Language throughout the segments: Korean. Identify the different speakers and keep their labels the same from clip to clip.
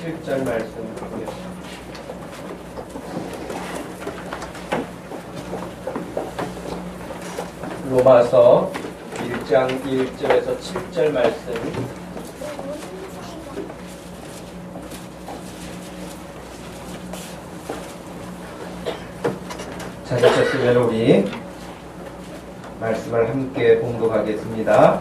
Speaker 1: 7절 말씀 보겠습니다. 로마서 1장 1절에서 7절 말씀. 찾으셨으면 우리 말씀을 함께 봉독하겠습니다.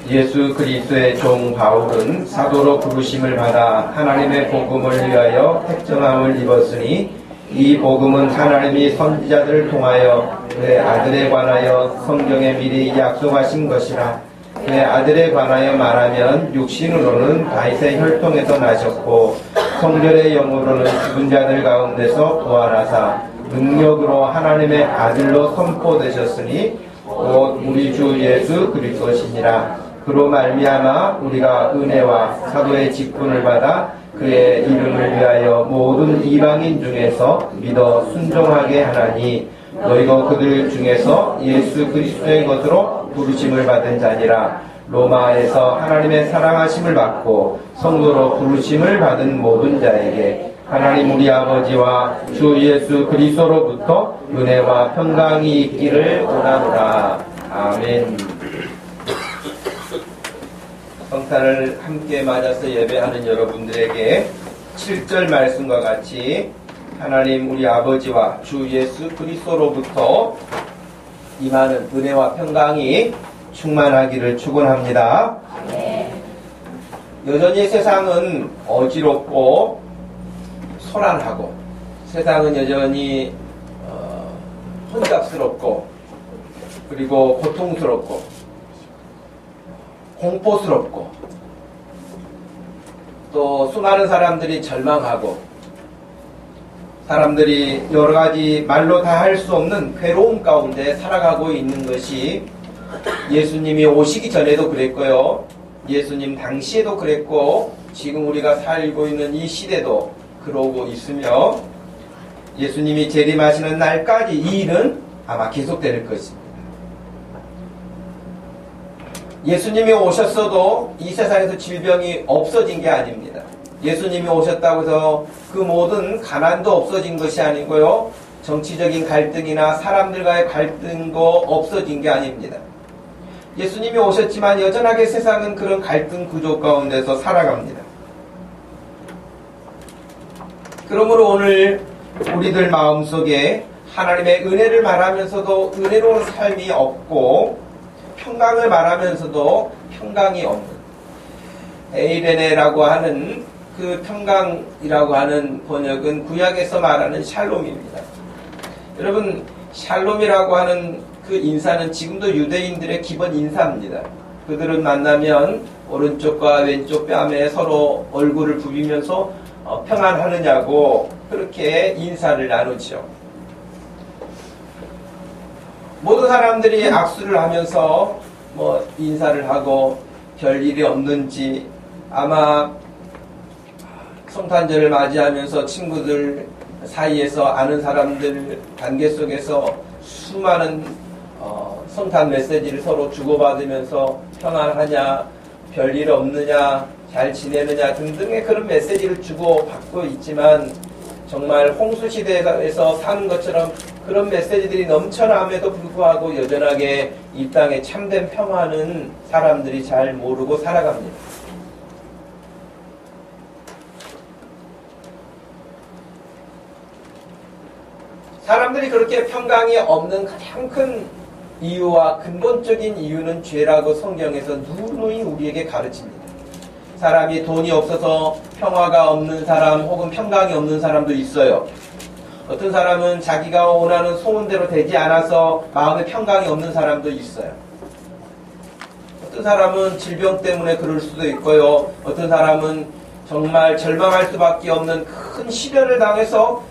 Speaker 1: 예수 그리스도의 종 바울은 사도로 부르심을 받아 하나님의 복음을 위하여 택정함을 입었으니 이 복음은 하나님이 선지자들을 통하여 그의 아들에 관하여 성경에 미리 약속하신 것이라. 그의 아들에 관하여 말하면 육신으로는 다윗의 혈통에서 나셨고 성결의 영으로는 죽은 자들 가운데서 부활하사 능력으로 하나님의 아들로 선포되셨으니 곧 우리 주 예수 그리스도시니라. 그로 말미암아 우리가 은혜와 사도의 직분을 받아 그의 이름을 위하여 모든 이방인 중에서 믿어 순종하게 하나니 너희가 그들 중에서 예수 그리스도의 것으로 부르심을 받은 자니라. 로마에서 하나님의 사랑하심을 받고 성도로 부르심을 받은 모든 자에게 하나님 우리 아버지와 주 예수 그리스도로부터 은혜와 평강이 있기를 원하노라. 아멘. 성탄을 함께 맞아서 예배하는 여러분들에게 7절 말씀과 같이 하나님 우리 아버지와 주 예수 그리스도로부터 임하는 은혜와 평강이 충만하기를 축원합니다. 여전히 세상은 어지럽고 소란하고 세상은 여전히 혼잡스럽고 그리고 고통스럽고 공포스럽고 또 수많은 사람들이 절망하고 사람들이 여러가지 말로 다 할 수 없는 괴로움 가운데 살아가고 있는 것이 예수님이 오시기 전에도 그랬고요. 예수님 당시에도 그랬고 지금 우리가 살고 있는 이 시대도 그러고 있으며 예수님이 재림하시는 날까지 이 일은 아마 계속될 것입니다. 예수님이 오셨어도 이 세상에서 질병이 없어진 게 아닙니다. 예수님이 오셨다고 해서 그 모든 가난도 없어진 것이 아니고요. 정치적인 갈등이나 사람들과의 갈등도 없어진 게 아닙니다. 예수님이 오셨지만 여전하게 세상은 그런 갈등 구조 가운데서 살아갑니다. 그러므로 오늘 우리들 마음속에 하나님의 은혜를 말하면서도 은혜로운 삶이 없고 평강을 말하면서도 평강이 없는 에이레네라고 하는 그 평강이라고 하는 번역은 구약에서 말하는 샬롬입니다. 여러분 샬롬이라고 하는 그 인사는 지금도 유대인들의 기본 인사입니다. 그들은 만나면 오른쪽과 왼쪽 뺨에 서로 얼굴을 부비면서 평안하느냐고 그렇게 인사를 나누죠. 모든 사람들이 악수를 하면서 인사를 하고 별일이 없는지 아마 성탄절을 맞이하면서 친구들 사이에서 아는 사람들 관계 속에서 수많은 성탄 메시지를 서로 주고받으면서 평안하냐, 별일 없느냐, 잘 지내느냐 등등의 그런 메시지를 주고받고 있지만 정말 홍수시대에서 사는 것처럼 그런 메시지들이 넘쳐남에도 불구하고 여전하게 이 땅에 참된 평화는 사람들이 잘 모르고 살아갑니다. 사람들이 그렇게 평강이 없는 가장 큰 이유와 근본적인 이유는 죄라고 성경에서 누누이 우리에게 가르칩니다. 사람이 돈이 없어서 평화가 없는 사람 혹은 평강이 없는 사람도 있어요. 어떤 사람은 자기가 원하는 소원대로 되지 않아서 마음에 평강이 없는 사람도 있어요. 어떤 사람은 질병 때문에 그럴 수도 있고요. 어떤 사람은 정말 절망할 수밖에 없는 큰 시련을 당해서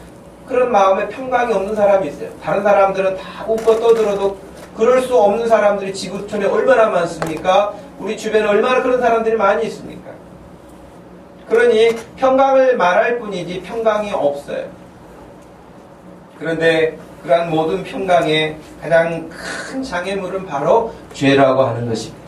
Speaker 1: 그런 마음에 평강이 없는 사람이 있어요. 다른 사람들은 다 웃고 떠들어도 그럴 수 없는 사람들이 지구촌에 얼마나 많습니까? 우리 주변에 얼마나 그런 사람들이 많이 있습니까? 그러니 평강을 말할 뿐이지 평강이 없어요. 그런데 그러한 모든 평강의 가장 큰 장애물은 바로 죄라고 하는 것입니다.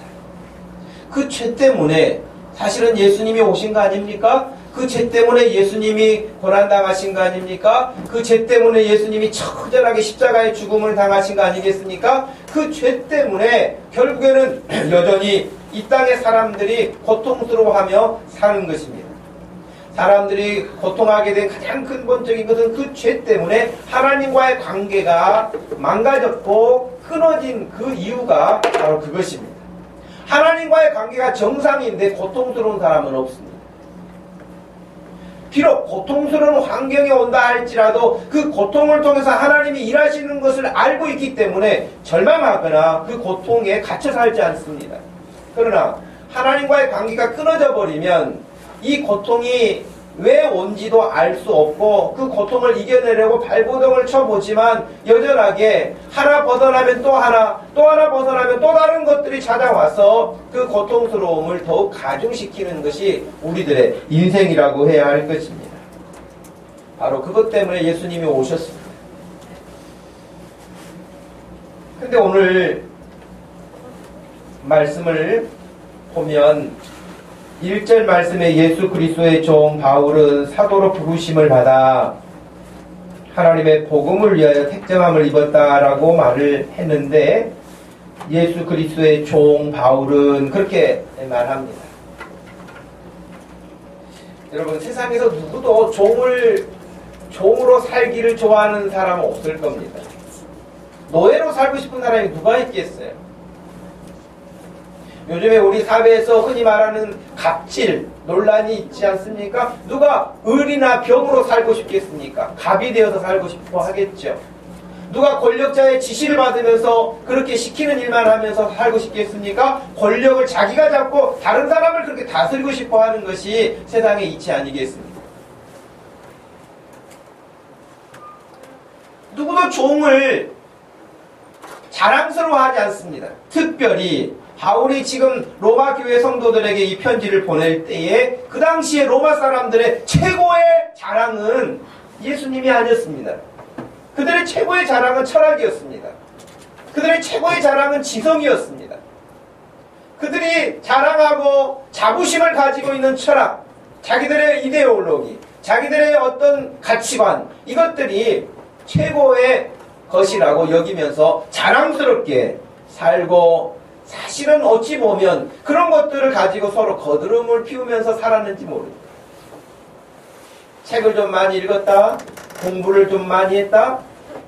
Speaker 1: 그 죄 때문에 사실은 예수님이 오신 거 아닙니까? 그 그 죄 때문에 예수님이 고난당하신 거 아닙니까? 그 죄 때문에 예수님이 처절하게 십자가의 죽음을 당하신 거 아니겠습니까? 그 죄 때문에 결국에는 여전히 이 땅의 사람들이 고통스러워하며 사는 것입니다. 사람들이 고통하게 된 가장 근본적인 것은 그 죄 때문에 하나님과의 관계가 망가졌고 끊어진 그 이유가 바로 그것입니다. 하나님과의 관계가 정상인데 고통스러운 사람은 없습니다. 비록 고통스러운 환경이 온다 할지라도 그 고통을 통해서 하나님이 일하시는 것을 알고 있기 때문에 절망하거나 그 고통에 갇혀 살지 않습니다. 그러나 하나님과의 관계가 끊어져 버리면 이 고통이 왜 온지도 알 수 없고 그 고통을 이겨내려고 발버둥을 쳐보지만 여전하게 하나 벗어나면 또 하나, 또 하나 벗어나면 또 다른 것들이 찾아와서 그 고통스러움을 더욱 가중시키는 것이 우리들의 인생이라고 해야 할 것입니다. 바로 그것 때문에 예수님이 오셨습니다. 근데 오늘 말씀을 보면 1절 말씀에 예수 그리스도의 종 바울은 사도로 부르심을 받아 하나님의 복음을 위하여 택정함을 입었다라고 말을 했는데 예수 그리스도의 종 바울은 그렇게 말합니다. 여러분 세상에서 누구도 종으로 살기를 좋아하는 사람은 없을 겁니다. 노예로 살고 싶은 사람이 누가 있겠어요? 요즘에 우리 사회에서 흔히 말하는 갑질 논란이 있지 않습니까? 누가 을이나 병으로 살고 싶겠습니까? 갑이 되어서 살고 싶어 하겠죠. 누가 권력자의 지시를 받으면서 그렇게 시키는 일만 하면서 살고 싶겠습니까? 권력을 자기가 잡고 다른 사람을 그렇게 다스리고 싶어 하는 것이 세상의 이치 아니겠습니까? 누구도 종을 자랑스러워하지 않습니다. 특별히 바울이 지금 로마 교회 성도들에게 이 편지를 보낼 때에 그 당시에 로마 사람들의 최고의 자랑은 예수님이 아니었습니다. 그들의 최고의 자랑은 철학이었습니다. 그들의 최고의 자랑은 지성이었습니다. 그들이 자랑하고 자부심을 가지고 있는 철학, 자기들의 이데올로기, 자기들의 어떤 가치관, 이것들이 최고의 것이라고 여기면서 자랑스럽게 살고 사실은 어찌 보면 그런 것들을 가지고 서로 거드름을 피우면서 살았는지 모릅니다. 책을 좀 많이 읽었다, 공부를 좀 많이 했다,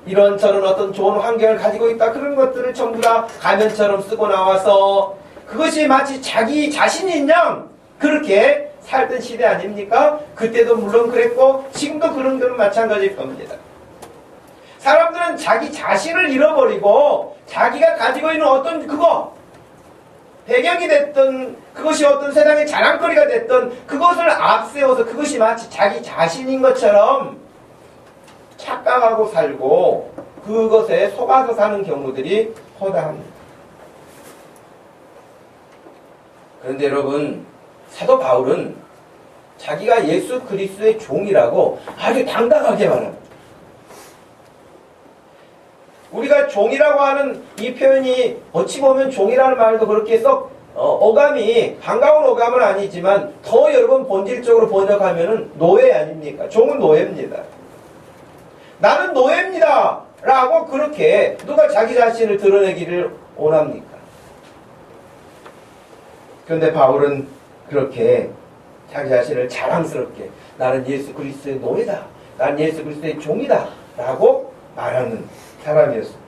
Speaker 1: 이런저런 어떤 좋은 환경을 가지고 있다, 그런 것들을 전부 다 가면처럼 쓰고 나와서 그것이 마치 자기 자신인 양 그렇게 살던 시대 아닙니까? 그때도 물론 그랬고 지금도 그런 것은 마찬가지일 겁니다. 사람들은 자기 자신을 잃어버리고 자기가 가지고 있는 어떤 그거, 배경이 됐던 그것이 어떤 세상의 자랑거리가 됐던 그것을 앞세워서 그것이 마치 자기 자신인 것처럼 착각하고 살고 그것에 속아서 사는 경우들이 허다합니다. 그런데 여러분, 사도 바울은 자기가 예수 그리스도의 종이라고 아주 당당하게 말합니다. 우리가 종이라고 하는 이 표현이 어찌 보면 종이라는 말도 그렇게 썩 어감이 반가운 어감은 아니지만 더 여러분 본질적으로 번역하면은 노예 아닙니까? 종은 노예입니다. 나는 노예입니다 라고 그렇게 누가 자기 자신을 드러내기를 원합니까? 그런데 바울은 그렇게 자기 자신을 자랑스럽게 나는 예수 그리스도의 노예다, 나는 예수 그리스도의 종이다 라고 말하는 사람이었습니다.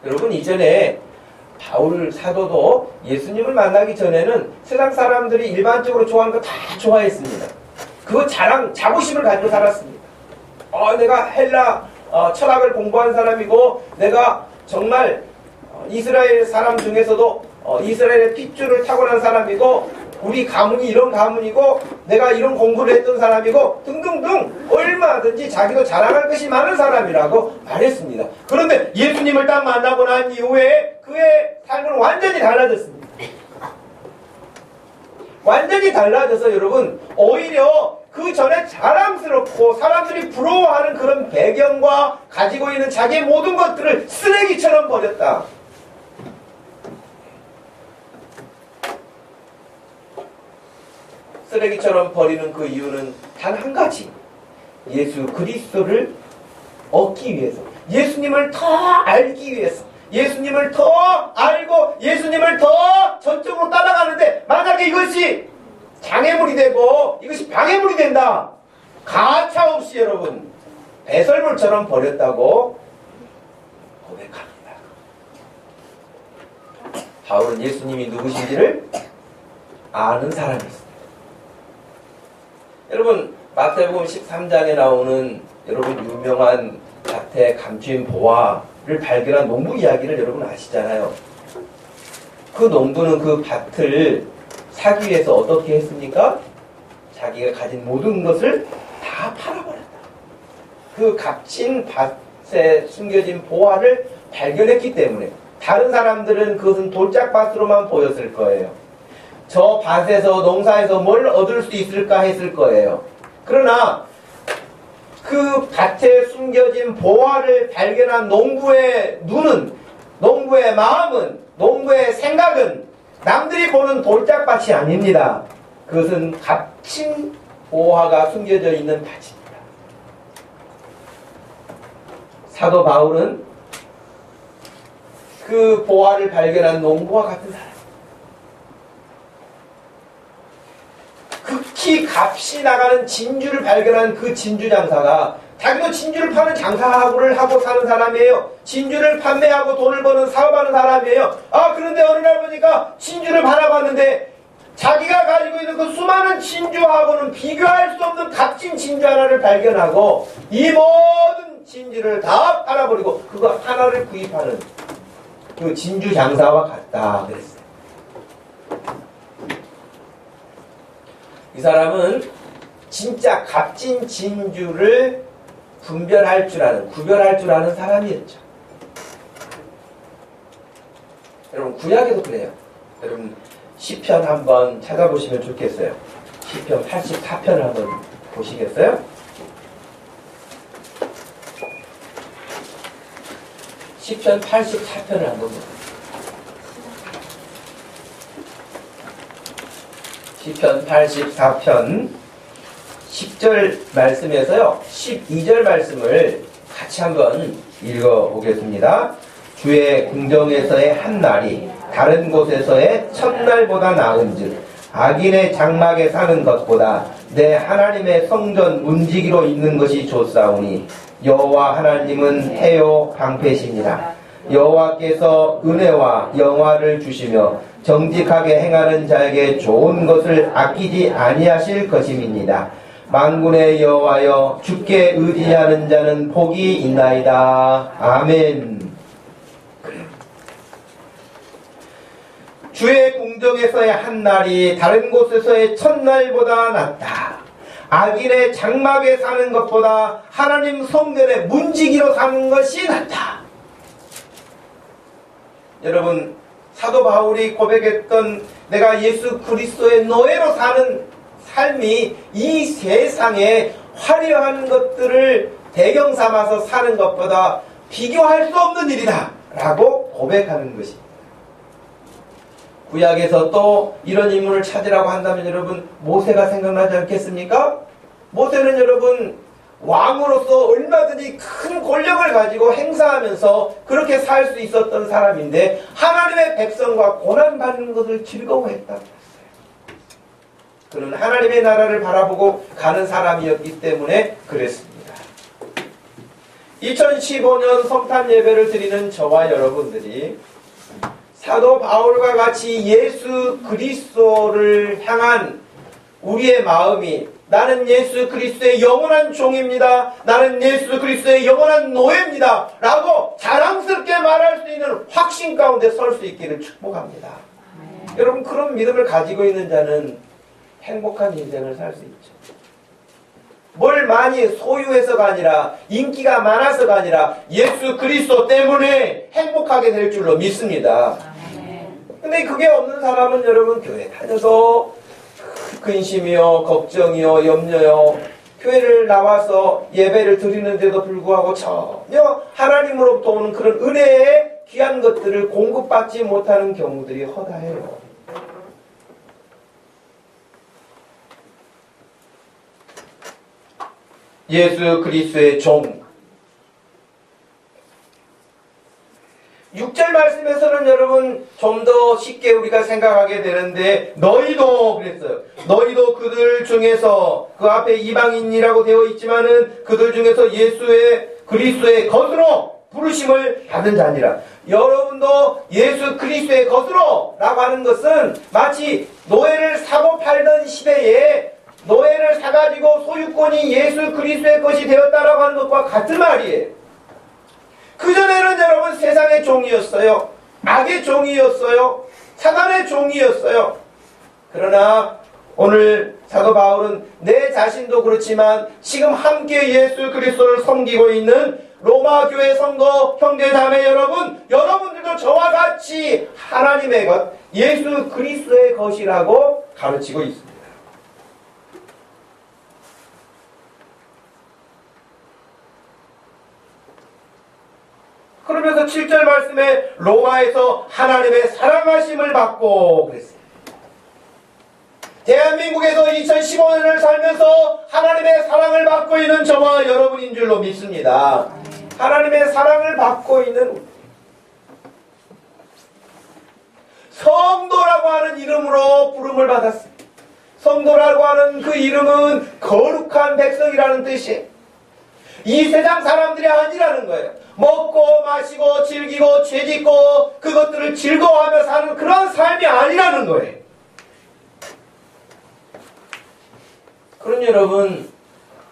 Speaker 1: 여러분, 이전에 바울 사도도 예수님을 만나기 전에는 세상 사람들이 일반적으로 좋아하는 거 다 좋아했습니다. 그 자부심을 가지고 살았습니다. 내가 헬라 철학을 공부한 사람이고 내가 정말 이스라엘 사람 중에서도 이스라엘의 핏줄을 타고난 사람이고 우리 가문이 이런 가문이고 내가 이런 공부를 했던 사람이고 등등등 얼마든지 자기도 자랑할 것이 많은 사람이라고 말했습니다. 그런데 예수님을 딱 만나고 난 이후에 그의 삶은 완전히 달라졌습니다. 완전히 달라져서 여러분 오히려 그 전에 자랑스럽고 사람들이 부러워하는 그런 배경과 가지고 있는 자기의 모든 것들을 쓰레기처럼 버렸다. 쓰레기처럼 버리는 그 이유는 단 한 가지. 예수 그리스도를 얻기 위해서, 예수님을 더 알기 위해서, 예수님을 더 알고 예수님을 더 전적으로 따라가는데, 만약에 이것이 장애물이 되고 이것이 방해물이 된다, 가차없이 여러분 배설물처럼 버렸다고 고백합니다. 바울은 예수님이 누구신지를 아는 사람이었습니다. 여러분, 마태복음 13장에 나오는 여러분 유명한 밭에 감추인 보화를 발견한 농부 이야기를 여러분 아시잖아요. 그 농부는 그 밭을 사기 위해서 어떻게 했습니까? 자기가 가진 모든 것을 다 팔아버렸다. 그 값진 밭에 숨겨진 보화를 발견했기 때문에 다른 사람들은 그것은 돌짝밭으로만 보였을 거예요. 저 밭에서 농사에서 뭘 얻을 수 있을까 했을 거예요. 그러나 그 밭에 숨겨진 보화를 발견한 농부의 눈은, 농부의 마음은, 농부의 생각은 남들이 보는 돌짝밭이 아닙니다. 그것은 값진 보화가 숨겨져 있는 밭입니다. 사도 바울은 그 보화를 발견한 농부와 같은 사람. 극히 값이 나가는 진주를 발견한 그 진주 장사가, 자기도 진주를 파는 장사를 하고 사는 사람이에요. 진주를 판매하고 돈을 버는 사업하는 사람이에요. 그런데 어느 날 보니까 진주를 바라봤는데 자기가 가지고 있는 그 수많은 진주하고는 비교할 수 없는 값진 진주 하나를 발견하고 이 모든 진주를 다 팔아버리고 그거 하나를 구입하는 그 진주 장사와 같다 그랬어요. 이 사람은 진짜 값진 진주를 구별할 줄 아는 사람이었죠. 여러분, 구약에도 그래요. 여러분, 시편 한번 찾아보시면 좋겠어요. 시편 84편을 한번 보시겠어요? 시편 84편을 한번 보세요. 시편 84편 10절 말씀에서요 12절 말씀을 같이 한번 읽어보겠습니다. 주의 궁정에서의 한 날이 다른 곳에서의 첫날보다 나은즉 악인의 장막에 사는 것보다 내 하나님의 성전 문지기로 있는 것이 좋사오니 여호와 하나님은 해요 방패시니라. 여호와께서 은혜와 영화를 주시며 정직하게 행하는 자에게 좋은 것을 아끼지 아니하실 것임이니이다. 만군의 여호와여, 주께 의지하는 자는 복이 있나이다. 아멘. 그래요. 주의 궁정에서의 한 날이 다른 곳에서의 첫날보다 낫다. 악인의 장막에 사는 것보다 하나님 성전의 문지기로 사는 것이 낫다. 여러분, 사도 바울이 고백했던 내가 예수 그리스도의 노예로 사는 삶이 이 세상에 화려한 것들을 배경 삼아서 사는 것보다 비교할 수 없는 일이다 라고 고백하는 것입니다. 구약에서 또 이런 인물을 찾으라고 한다면 여러분, 모세가 생각나지 않겠습니까? 모세는 여러분, 왕으로서 얼마든지 큰 권력을 가지고 행사하면서 그렇게 살 수 있었던 사람인데 하나님의 백성과 고난받는 것을 즐거워했다고 했어요. 그는 하나님의 나라를 바라보고 가는 사람이었기 때문에 그랬습니다. 2015년 성탄 예배를 드리는 저와 여러분들이 사도 바울과 같이 예수 그리스도를 향한 우리의 마음이 나는 예수 그리스도의 영원한 종입니다. 나는 예수 그리스도의 영원한 노예입니다. 라고 자랑스럽게 말할 수 있는 확신 가운데 설 수 있기를 축복합니다. 여러분, 그런 믿음을 가지고 있는 자는 행복한 인생을 살 수 있죠. 뭘 많이 소유해서가 아니라, 인기가 많아서가 아니라 예수 그리스도 때문에 행복하게 될 줄로 믿습니다. 근데 그게 없는 사람은 여러분, 교회 다녀도 근심이요, 걱정이요, 염려요, 교회를 나와서 예배를 드리는데도 불구하고 전혀 하나님으로부터 오는 그런 은혜의 귀한 것들을 공급받지 못하는 경우들이 허다해요. 예수 그리스도의 종. 6절 말씀에서는 여러분 좀 더 쉽게 우리가 생각하게 되는데 너희도 그랬어요. 너희도 그들 중에서 그 앞에 이방인이라고 되어 있지만은 그들 중에서 예수의 그리스도의 것으로 부르심을 받은 자니라. 여러분도 예수 그리스도의 것으로 라고 하는 것은 마치 노예를 사고 팔던 시대에 노예를 사가지고 소유권이 예수 그리스도의 것이 되었다라고 하는 것과 같은 말이에요. 그전에는 여러분 세상의 종이었어요. 악의 종이었어요. 사단의 종이었어요. 그러나 오늘 사도 바울은 내 자신도 그렇지만 지금 함께 예수 그리스도를 섬기고 있는 로마 교회 성도 형제 자매 여러분, 여러분들도 저와 같이 하나님의 것, 예수 그리스도의 것이라고 가르치고 있습니다. 그러면서 7절 말씀에 로마에서 하나님의 사랑하심을 받고 그랬어요. 대한민국에서 2015년을 살면서 하나님의 사랑을 받고 있는 저와 여러분인 줄로 믿습니다. 하나님의 사랑을 받고 있는 성도라고 하는 이름으로 부름을 받았습니다. 성도라고 하는 그 이름은 거룩한 백성이라는 뜻이에요. 이 세상 사람들이 아니라는 거예요. 먹고 마시고 즐기고 죄짓고 그것들을 즐거워하며 사는 그런 삶이 아니라는 거예요. 그런 여러분,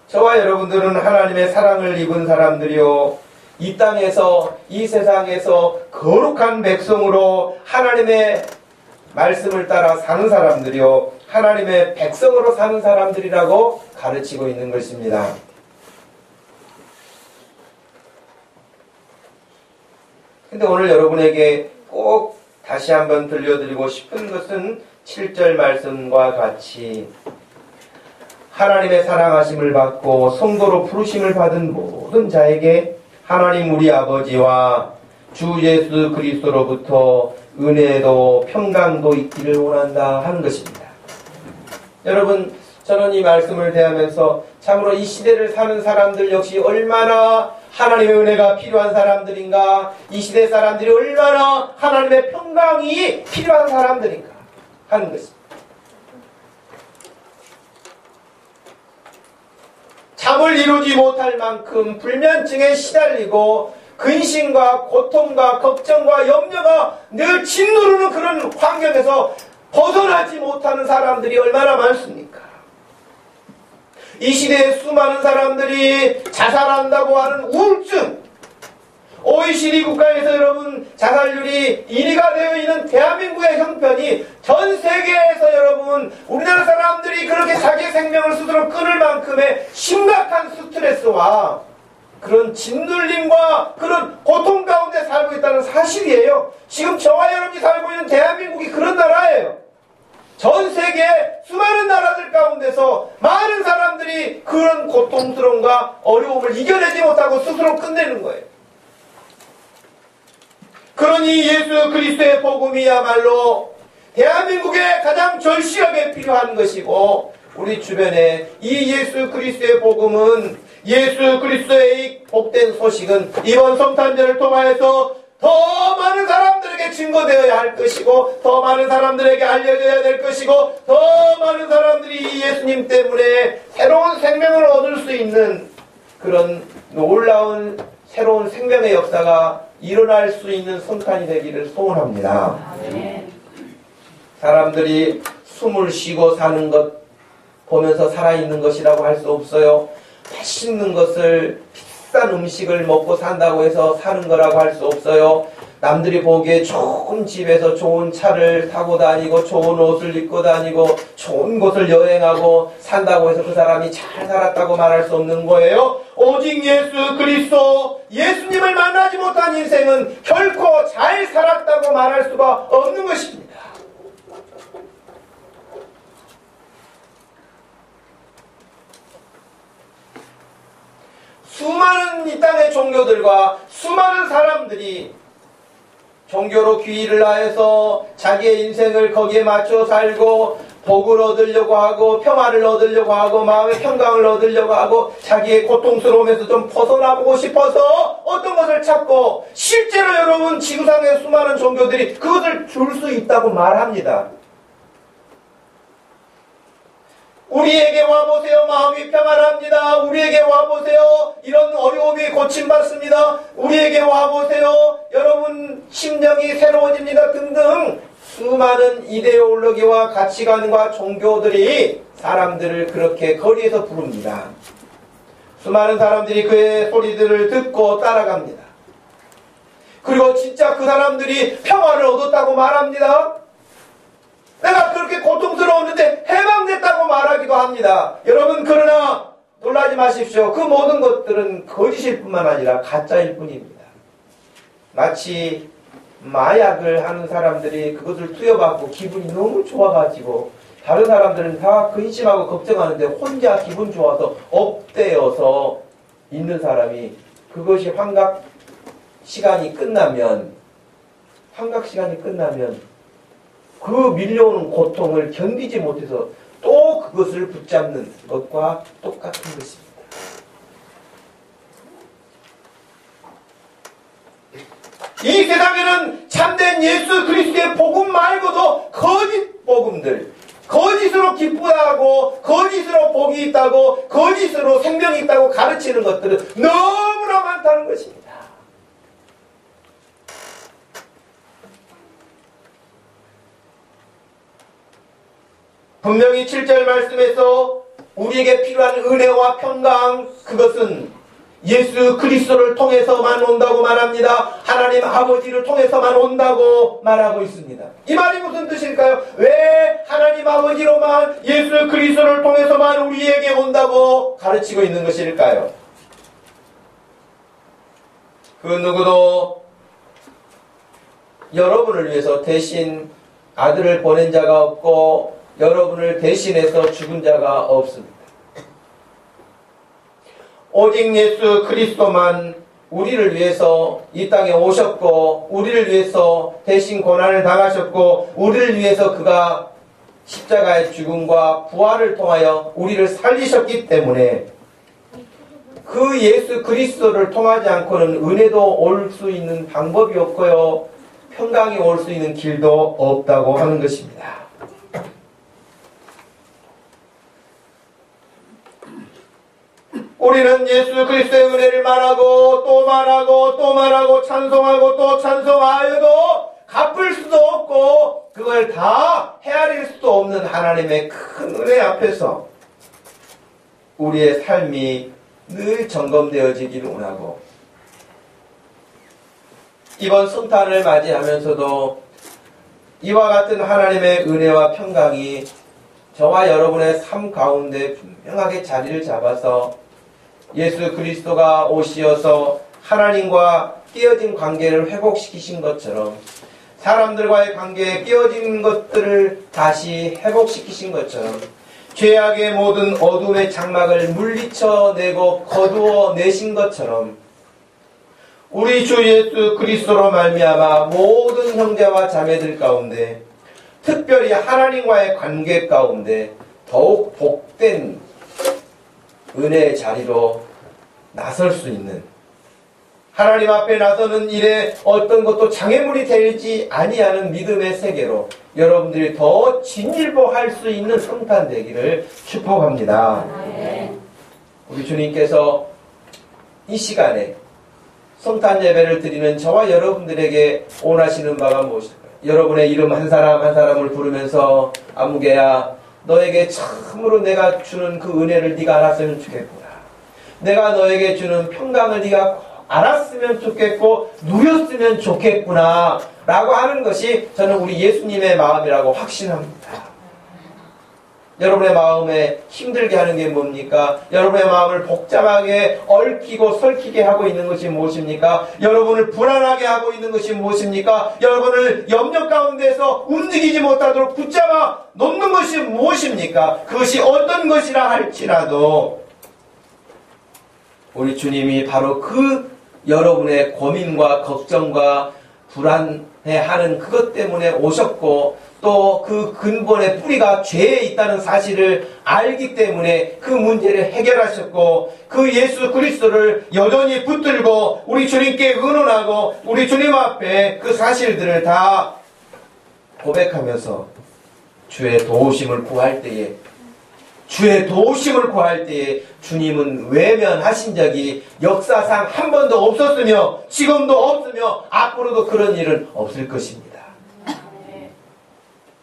Speaker 1: 저와 여러분들은 하나님의 사랑을 입은 사람들이요, 이 땅에서 이 세상에서 거룩한 백성으로 하나님의 말씀을 따라 사는 사람들이요, 하나님의 백성으로 사는 사람들이라고 가르치고 있는 것입니다. 근데 오늘 여러분에게 꼭 다시 한번 들려드리고 싶은 것은 7절 말씀과 같이 하나님의 사랑하심을 받고 성도로 부르심을 받은 모든 자에게 하나님 우리 아버지와 주 예수 그리스도로부터 은혜도 평강도 있기를 원한다 하는 것입니다. 여러분, 저는 이 말씀을 대하면서 참으로 이 시대를 사는 사람들 역시 얼마나 하나님의 은혜가 필요한 사람들인가, 이 시대 사람들이 얼마나 하나님의 평강이 필요한 사람들인가 하는 것입니다. 잠을 이루지 못할 만큼 불면증에 시달리고 근심과 고통과 걱정과 염려가 늘 짓누르는 그런 환경에서 벗어나지 못하는 사람들이 얼마나 많습니까? 이 시대에 수많은 사람들이 자살한다고 하는 우울증, OECD 국가에서 여러분 자살률이 1위가 되어 있는 대한민국의 형편이 전 세계에서 여러분 우리나라 사람들이 그렇게 자기의 생명을 스스로 끊을 만큼의 심각한 스트레스와 그런 짓눌림과 그런 고통 가운데 살고 있다는 사실이에요. 지금 저와 여러분이 살고 있는 대한민국이 그런 나라예요. 전 세계 수많은 나라들 가운데서 많은 사람들이 그런 고통스러움과 어려움을 이겨내지 못하고 스스로 끝내는 거예요. 그러니 예수 그리스도의 복음이야말로 대한민국에 가장 절실하게 필요한 것이고, 우리 주변에 이 예수 그리스도의 복음은, 예수 그리스도의 복된 소식은 이번 성탄절을 통하여서 더 많은 사람들에게 증거되어야 할 것이고, 더 많은 사람들에게 알려져야 될 것이고, 더 많은 사람들이 이 예수님 때문에 새로운 생명을 얻을 수 있는 그런 놀라운 새로운 생명의 역사가 일어날 수 있는 성탄이 되기를 소원합니다. 사람들이 숨을 쉬고 사는 것 보면서 살아있는 것이라고 할 수 없어요. 맛있는 것을, 비싼 음식을 먹고 산다고 해서 사는 거라고 할 수 없어요. 남들이 보기에 좋은 집에서 좋은 차를 타고 다니고 좋은 옷을 입고 다니고 좋은 곳을 여행하고 산다고 해서 그 사람이 잘 살았다고 말할 수 없는 거예요. 오직 예수 그리스도, 예수님을 만나지 못한 인생은 결코 잘 살았다고 말할 수가 없는 것입니다. 수많은 이 땅의 종교들과 수많은 사람들이 종교로 귀의를 하여서 자기의 인생을 거기에 맞춰 살고 복을 얻으려고 하고 평화를 얻으려고 하고 마음의 평강을 얻으려고 하고 자기의 고통스러움에서 좀 벗어나보고 싶어서 어떤 것을 찾고 실제로 여러분 지구상의 수많은 종교들이 그것을 줄 수 있다고 말합니다. 우리에게 와보세요. 마음이 평안합니다. 우리에게 와보세요. 이런 어려움이 고침받습니다. 우리에게 와보세요. 여러분 심령이 새로워집니다. 등등 수많은 이데올로기와 가치관과 종교들이 사람들을 그렇게 거리에서 부릅니다. 수많은 사람들이 그의 소리들을 듣고 따라갑니다. 그리고 진짜 그 사람들이 평화를 얻었다고 말합니다. 내가 그렇게 고통스러웠는데 해방됐다고 말하기도 합니다. 여러분 그러나 놀라지 마십시오. 그 모든 것들은 거짓일 뿐만 아니라 가짜일 뿐입니다. 마치 마약을 하는 사람들이 그것을 투여받고 기분이 너무 좋아가지고 다른 사람들은 다 근심하고 걱정하는데 혼자 기분 좋아서 업되어서 있는 사람이 그것이 환각 시간이 끝나면 그 밀려오는 고통을 견디지 못해서 또 그것을 붙잡는 것과 똑같은 것입니다. 이 세상에는 참된 예수 그리스도의 복음 말고도 거짓 복음들, 거짓으로 기쁘다고, 거짓으로 복이 있다고, 거짓으로 생명이 있다고 가르치는 것들은 너무나 많다는 것입니다. 분명히 7절 말씀에서 우리에게 필요한 은혜와 평강, 그것은 예수 그리스도를 통해서만 온다고 말합니다. 하나님 아버지를 통해서만 온다고 말하고 있습니다. 이 말이 무슨 뜻일까요? 왜 하나님 아버지로만 예수 그리스도를 통해서만 우리에게 온다고 가르치고 있는 것일까요? 그 누구도 여러분을 위해서 대신 아들을 보낸 자가 없고 여러분을 대신해서 죽은 자가 없습니다. 오직 예수 그리스도만 우리를 위해서 이 땅에 오셨고 우리를 위해서 대신 고난을 당하셨고 우리를 위해서 그가 십자가의 죽음과 부활을 통하여 우리를 살리셨기 때문에 그 예수 그리스도를 통하지 않고는 은혜도 올 수 있는 방법이 없고요. 평강이 올 수 있는 길도 없다고 하는 것입니다. 우리는 예수 그리스도의 은혜를 말하고 또 말하고 또 말하고 찬송하고 또 찬송하여도 갚을 수도 없고 그걸 다 헤아릴 수도 없는 하나님의 큰 은혜 앞에서 우리의 삶이 늘 점검되어지기를 원하고 이번 성탄을 맞이하면서도 이와 같은 하나님의 은혜와 평강이 저와 여러분의 삶 가운데 분명하게 자리를 잡아서 예수 그리스도가 오시어서 하나님과 깨어진 관계를 회복시키신 것처럼 사람들과의 관계에 깨어진 것들을 다시 회복시키신 것처럼 죄악의 모든 어둠의 장막을 물리쳐내고 거두어내신 것처럼 우리 주 예수 그리스도로 말미암아 모든 형제와 자매들 가운데 특별히 하나님과의 관계 가운데 더욱 복된 은혜의 자리로 나설 수 있는 하나님 앞에 나서는 일에 어떤 것도 장애물이 되지 아니하는 믿음의 세계로 여러분들이 더 진일보할 수 있는 성탄 되기를 축복합니다. 우리 주님께서 이 시간에 성탄 예배를 드리는 저와 여러분들에게 원하시는 바가 무엇일까요? 여러분의 이름 한 사람 한 사람을 부르면서 아무개야 너에게 참으로 내가 주는 그 은혜를 네가 알았으면 좋겠구나. 내가 너에게 주는 평강을 네가 알았으면 좋겠고 누렸으면 좋겠구나 라고 하는 것이 저는 우리 예수님의 마음이라고 확신합니다. 여러분의 마음에 힘들게 하는 게 뭡니까? 여러분의 마음을 복잡하게 얽히고 설키게 하고 있는 것이 무엇입니까? 여러분을 불안하게 하고 있는 것이 무엇입니까? 여러분을 염려 가운데서 움직이지 못하도록 붙잡아 놓는 것이 무엇입니까? 그것이 어떤 것이라 할지라도 우리 주님이 바로 그 여러분의 고민과 걱정과 불안해하는 그것 때문에 오셨고 또 그 근본의 뿌리가 죄에 있다는 사실을 알기 때문에 그 문제를 해결하셨고 그 예수 그리스도를 여전히 붙들고 우리 주님께 의논하고 우리 주님 앞에 그 사실들을 다 고백하면서 주의 도우심을 구할 때에 주님은 외면하신 적이 역사상 한 번도 없었으며 지금도 없으며 앞으로도 그런 일은 없을 것입니다.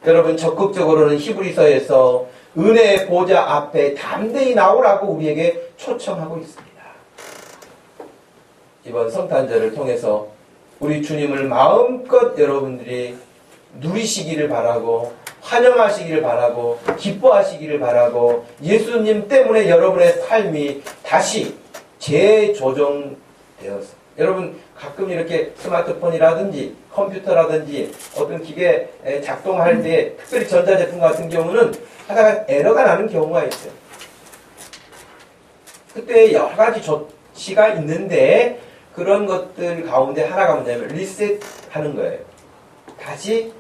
Speaker 1: 여러분 적극적으로는 히브리서에서 은혜의 보좌 앞에 담대히 나오라고 우리에게 초청하고 있습니다. 이번 성탄절을 통해서 우리 주님을 마음껏 여러분들이 누리시기를 바라고 환영하시기를 바라고 기뻐하시기를 바라고 예수님 때문에 여러분의 삶이 다시 재조정되어서 여러분 가끔 이렇게 스마트폰이라든지 컴퓨터라든지 어떤 기계 작동할 때 특별히 전자제품 같은 경우는 하다가 에러가 나는 경우가 있어요. 그때 여러 가지 조치가 있는데 그런 것들 가운데 하나가 뭐냐면 리셋하는 거예요. 다시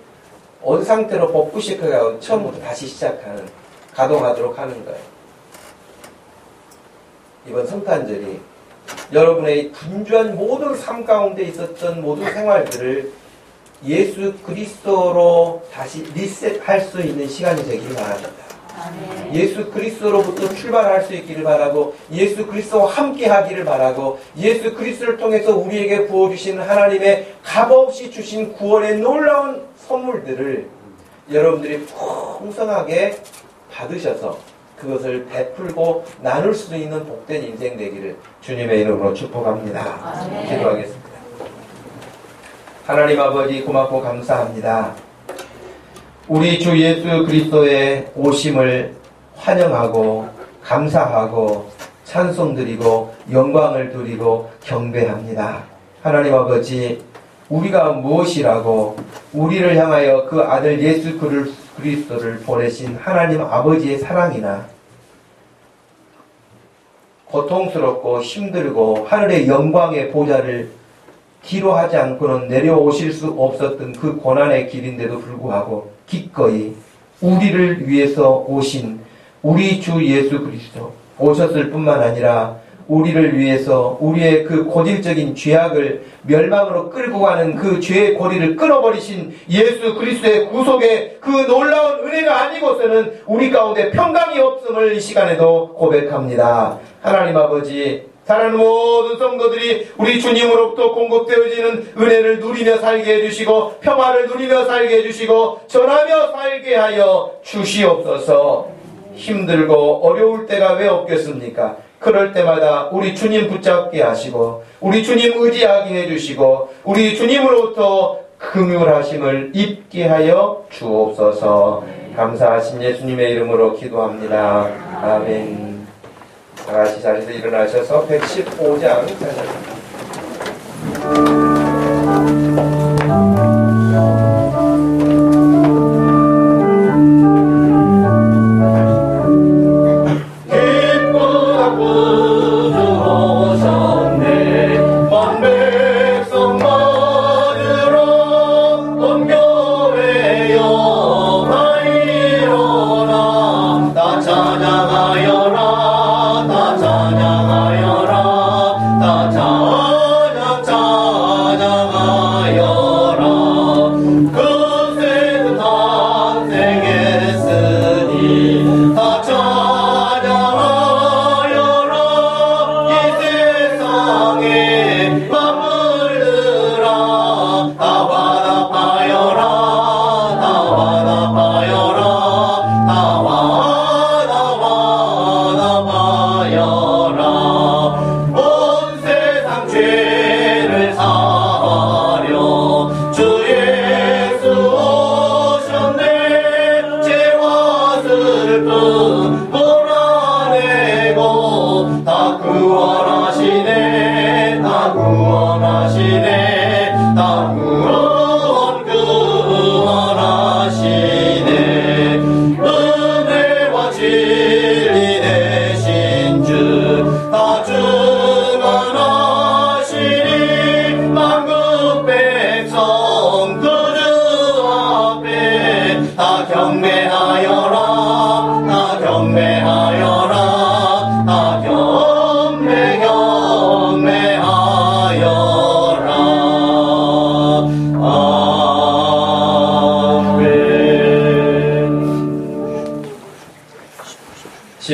Speaker 1: 온 상태로 복구시켜가지고 처음부터 다시 시작하는 가동하도록 하는 거예요. 이번 성탄절이 여러분의 분주한 모든 삶 가운데 있었던 모든 생활들을 예수 그리스도로 다시 리셋할 수 있는 시간이 되기를 바랍니다. 예수 그리스도로부터 출발할 수 있기를 바라고 예수 그리스도와 함께 하기를 바라고 예수 그리스도를 통해서 우리에게 부어주신 하나님의 값없이 주신 구원의 놀라운 선물들을 여러분들이 풍성하게 받으셔서 그것을 베풀고 나눌 수 있는 복된 인생 되기를 주님의 이름으로 축복합니다. 기도하겠습니다. 하나님 아버지 고맙고 감사합니다. 우리 주 예수 그리스도의 오심을 환영하고 감사하고 찬송드리고 영광을 드리고 경배합니다. 하나님 아버지 우리가 무엇이라고 우리를 향하여 그 아들 예수 그리스도를 보내신 하나님 아버지의 사랑이나 고통스럽고 힘들고 하늘의 영광의 보좌를 뒤로 하지 않고는 내려오실 수 없었던 그 고난의 길인데도 불구하고 기꺼이 우리를 위해서 오신 우리 주 예수 그리스도 오셨을 뿐만 아니라 우리를 위해서 우리의 그 고질적인 죄악을 멸망으로 끌고 가는 그 죄의 고리를 끊어버리신 예수 그리스도의 구속의 그 놀라운 은혜가 아니고서는 우리 가운데 평강이 없음을 이 시간에도 고백합니다. 하나님 아버지 사랑하는 모든 성도들이 우리 주님으로부터 공급되어지는 은혜를 누리며 살게 해주시고 평화를 누리며 살게 해주시고 전하며 살게 하여 주시옵소서. 힘들고 어려울 때가 왜 없겠습니까? 그럴 때마다 우리 주님 붙잡게 하시고 우리 주님 의지하게 해주시고 우리 주님으로부터 긍휼하심을 입게 하여 주옵소서. 감사하신 예수님의 이름으로 기도합니다. 아멘. 다같이 자리에서 일어나셔서 115장 찾아주십니다.
Speaker 2: 나와라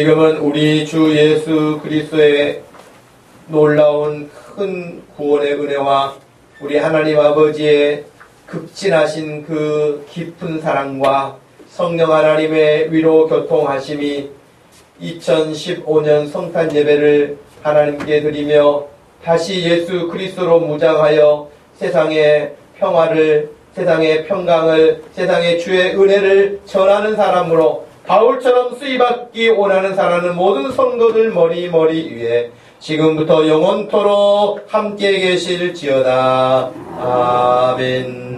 Speaker 1: 지금은 우리 주 예수 그리스도의 놀라운 큰 구원의 은혜와 우리 하나님 아버지의 극진하신 그 깊은 사랑과 성령 하나님의 위로 교통하심이 2015년 성탄 예배를 하나님께 드리며 다시 예수 그리스도로 무장하여 세상의 평화를, 세상의 평강을, 세상의 주의 은혜를 전하는 사람으로 바울처럼 쓰임받기 원하는 사람은 모든 성도들 머리 위에 지금부터 영원토록 함께 계실지어다. 아멘.